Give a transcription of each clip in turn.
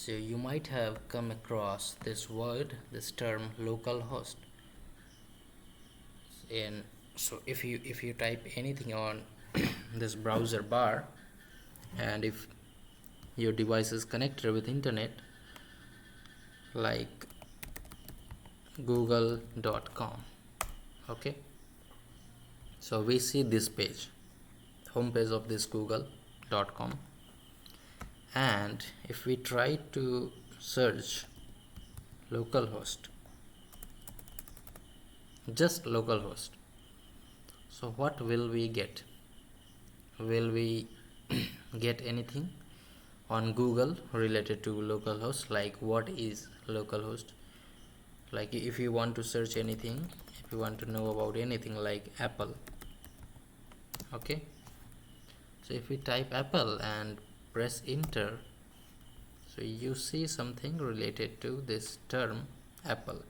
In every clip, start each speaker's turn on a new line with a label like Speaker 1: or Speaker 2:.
Speaker 1: So you might have come across this word, this term localhost. And so if you type anything on this browser bar, and if your device is connected with internet like google.com, okay, so we see this page, home page of this google.com, and if we try to search localhost, just localhost, so what will we get? Will we get anything on Google related to localhost, like what is localhost? Like if you want to search anything, if you want to know about anything like Apple, okay, so if we type Apple and press enter, so you see something related to this term Apple,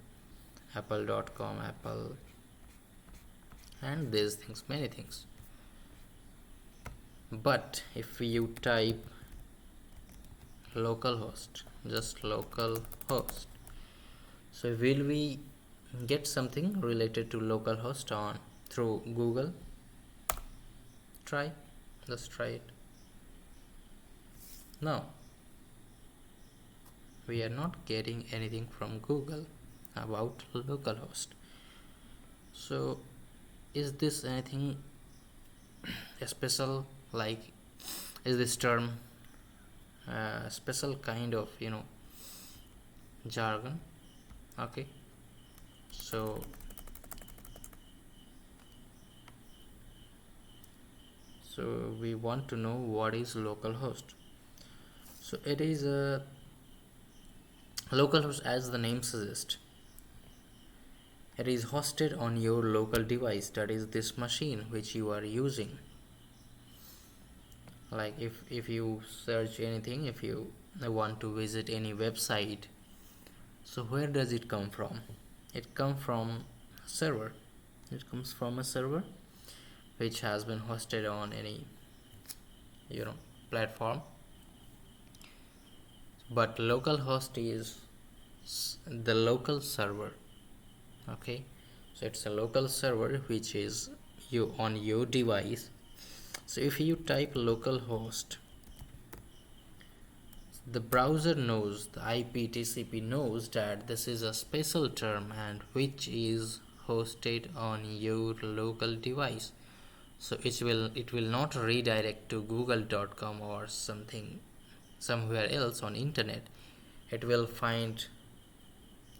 Speaker 1: apple.com, Apple, and these things, many things. But if you type localhost, just localhost, so will we get something related to localhost on through Google? Let's try it. No, we are not getting anything from Google about localhost. So is this anything special? Like, is this term special kind of jargon? Okay, so we want to know what is localhost. So it is a localhost, as the name suggests, it is hosted on your local device, that is this machine which you are using. Like if you search anything, if you want to visit any website, so where does it come from? It comes from server. It comes from a server which has been hosted on any platform. But localhost is the local server, okay, so it's a local server which is you on your device. So if you type localhost, the browser knows, the IPTCP knows that this is a special term and which is hosted on your local device. So it will not redirect to google.com or something somewhere else on internet. It will find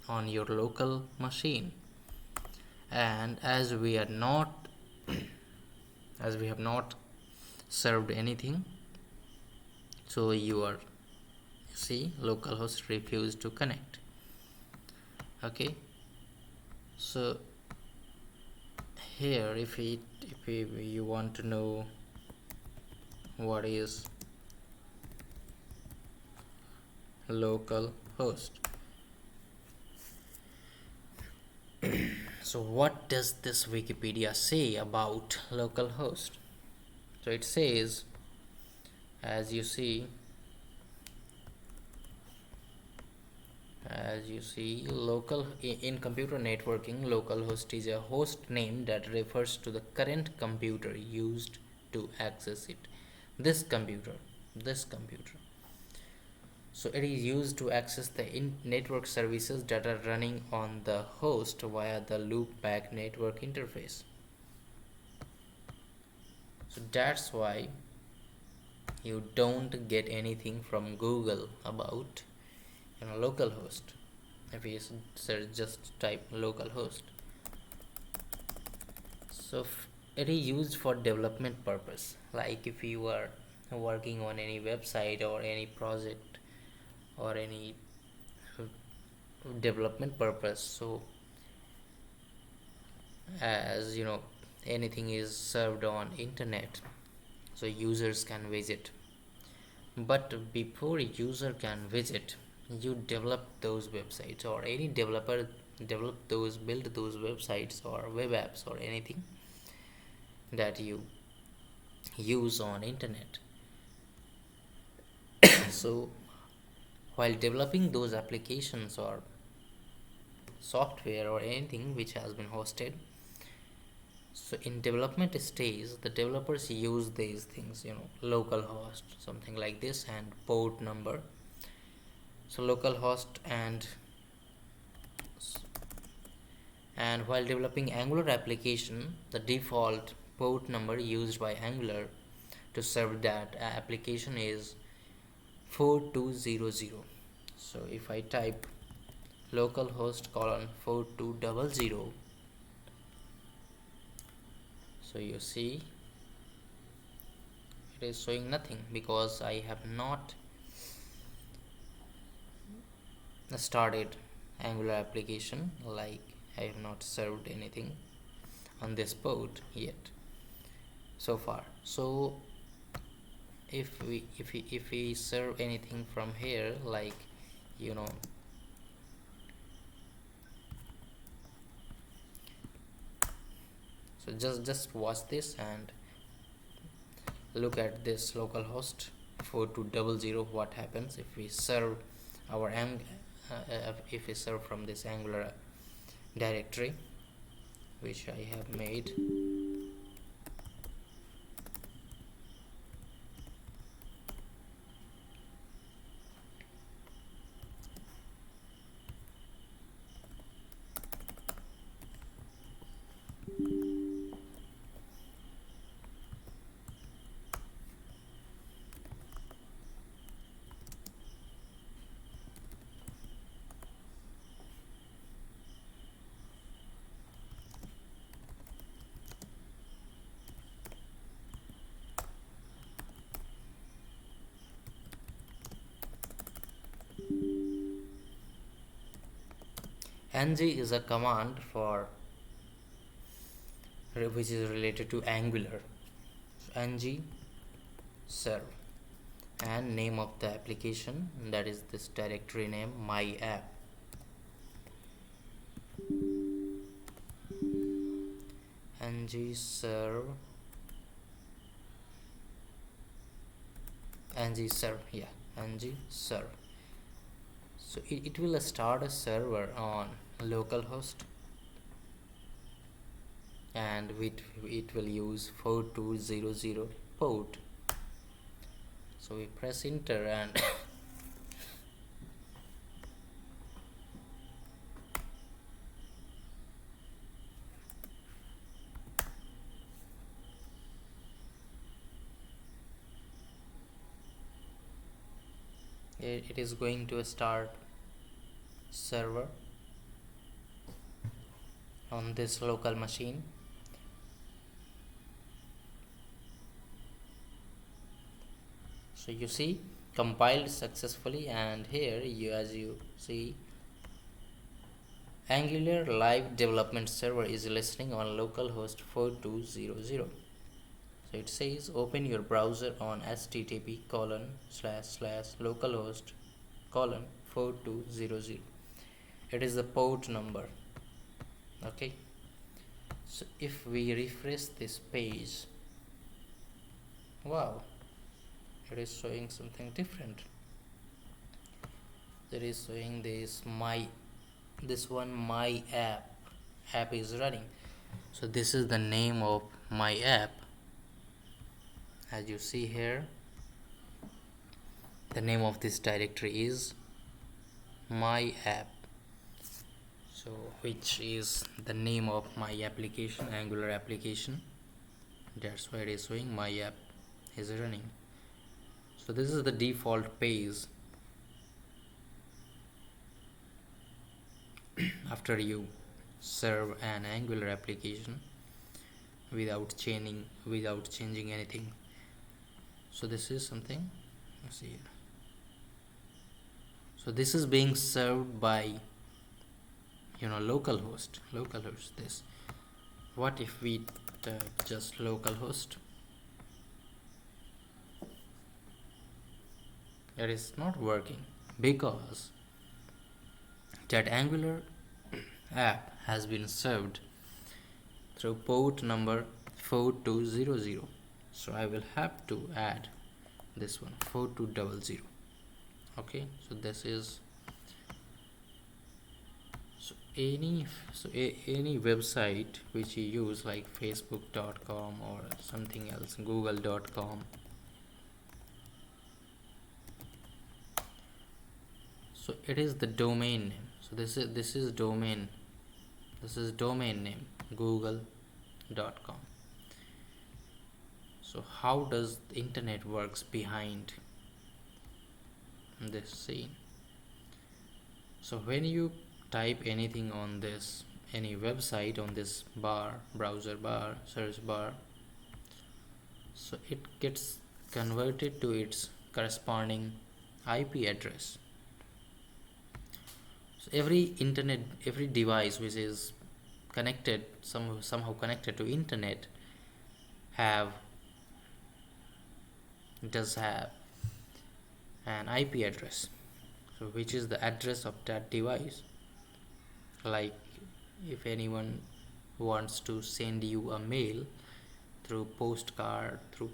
Speaker 1: on your local machine. And as we are not as we have not served anything, so localhost refused to connect. Okay, so here if you want to know what is localhost, so what does this Wikipedia say about localhost? So it says, as you see, local in computer networking, localhost is a host name that refers to the current computer used to access it. This computer. So it is used to access the network services that are running on the host via the loopback network interface. So that's why you don't get anything from Google about localhost. If you just type localhost, so it is used for development purpose. Like if you are working on any website or any project or any development purpose, so as anything is served on internet, so users can visit. But before a user can visit, you develop those websites, or any developer build those websites or web apps or anything that you use on internet. So While developing those applications or software or anything which has been hosted, so in development stage the developers use these things, localhost, something like this, and port number. So localhost and while developing Angular application, the default port number used by Angular to serve that application is 4200. So if I type localhost colon 4200, so you see it is showing nothing because I have not started Angular application, like I have not served anything on this port yet so far. So if we serve anything from here, like you know so just watch this and look at this localhost 4200. What happens if we serve our if we serve from this Angular directory which I have made. Ng is a command for which is related to Angular. Ng serve and name of the application, that is this directory name my app. Ng serve ng serve. So it will start a server on localhost and it will use 4200 port. So we press enter and it is going to start server on this local machine. So you see compiled successfully, and here as you see Angular live development server is listening on localhost 4200. So it says open your browser on http://localhost:4200. It is the port number. Okay, so if we refresh this page, wow, it is showing something different. It is showing this my app is running. So this is the name of my app. As you see here, the name of this directory is my app, so which is the name of my application, Angular application. That's why it is showing my app is running. So this is the default page after you serve an Angular application without changing anything. So this is something, let's see here. So this is being served by localhost. This, what if we type just localhost? It is not working because that Angular app has been served through port number 4200. So I will have to add this one 4200. Okay, so this is, so any website which you use like facebook.com or something else, google.com. So it is the domain name. So this is domain, this is domain name, google.com. So how does the internet works behind this scene? So when you type anything on this, any website on this bar, browser bar, search bar, so it gets converted to its corresponding IP address. So every device which is connected, somehow connected to internet, have does have an IP address, so which is the address of that device. Like if anyone wants to send you a mail through postcard, through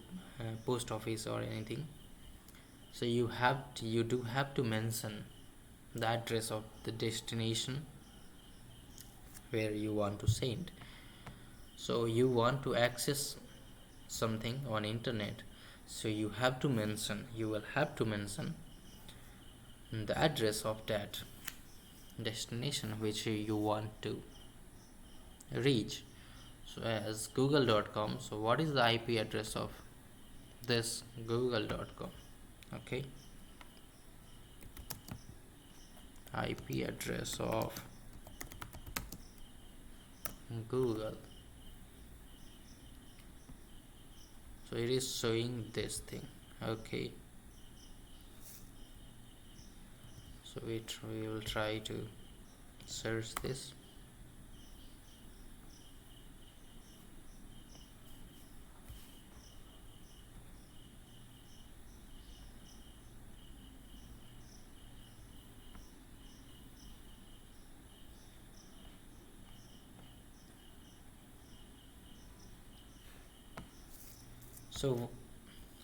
Speaker 1: post office or anything, so you do have to mention the address of the destination where you want to send. So you want to access something on internet, so you will have to mention the address of that destination which you want to reach. So as google.com, so what is the IP address of this google.com? Okay, IP address of Google. So it is showing this thing. Okay, so we will try to search this.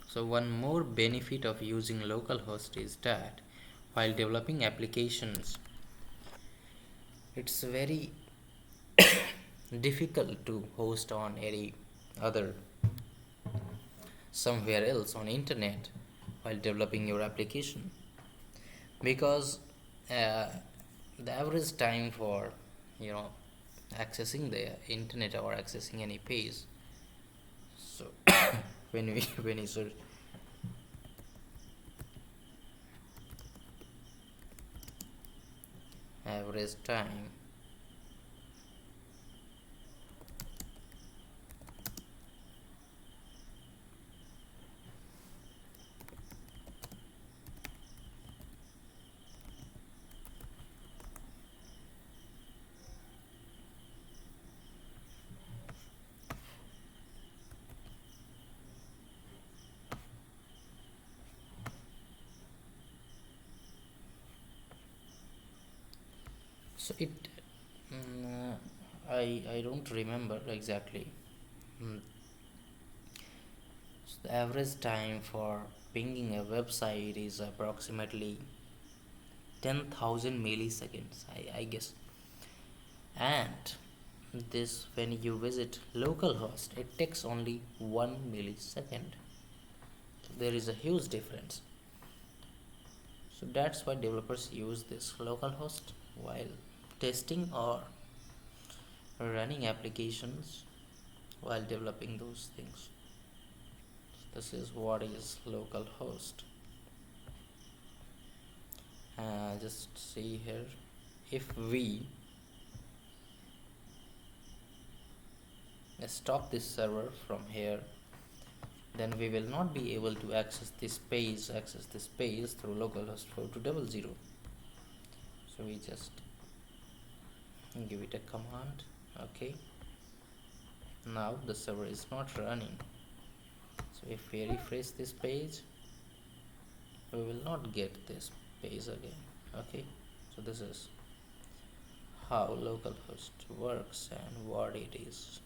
Speaker 1: So one more benefit of using localhost is that while developing applications, it's very difficult to host on any other somewhere else on internet while developing your application, because uh, the average time for you know accessing the internet or accessing any page, so when you search average time, so it mm, I don't remember exactly. mm, so the average time for pinging a website is approximately 10,000 milliseconds, I guess. And this, when you visit localhost, it takes only 1 millisecond. There is a huge difference. So that's why developers use this localhost while testing or running applications while developing those things. So this is what is localhost. Just see here, if we stop this server from here, then we will not be able to access this page through localhost 4200. So we just give it a command. Okay, now the server is not running. So if we refresh this page, we will not get this page again. Okay, so this is how localhost works and what it is.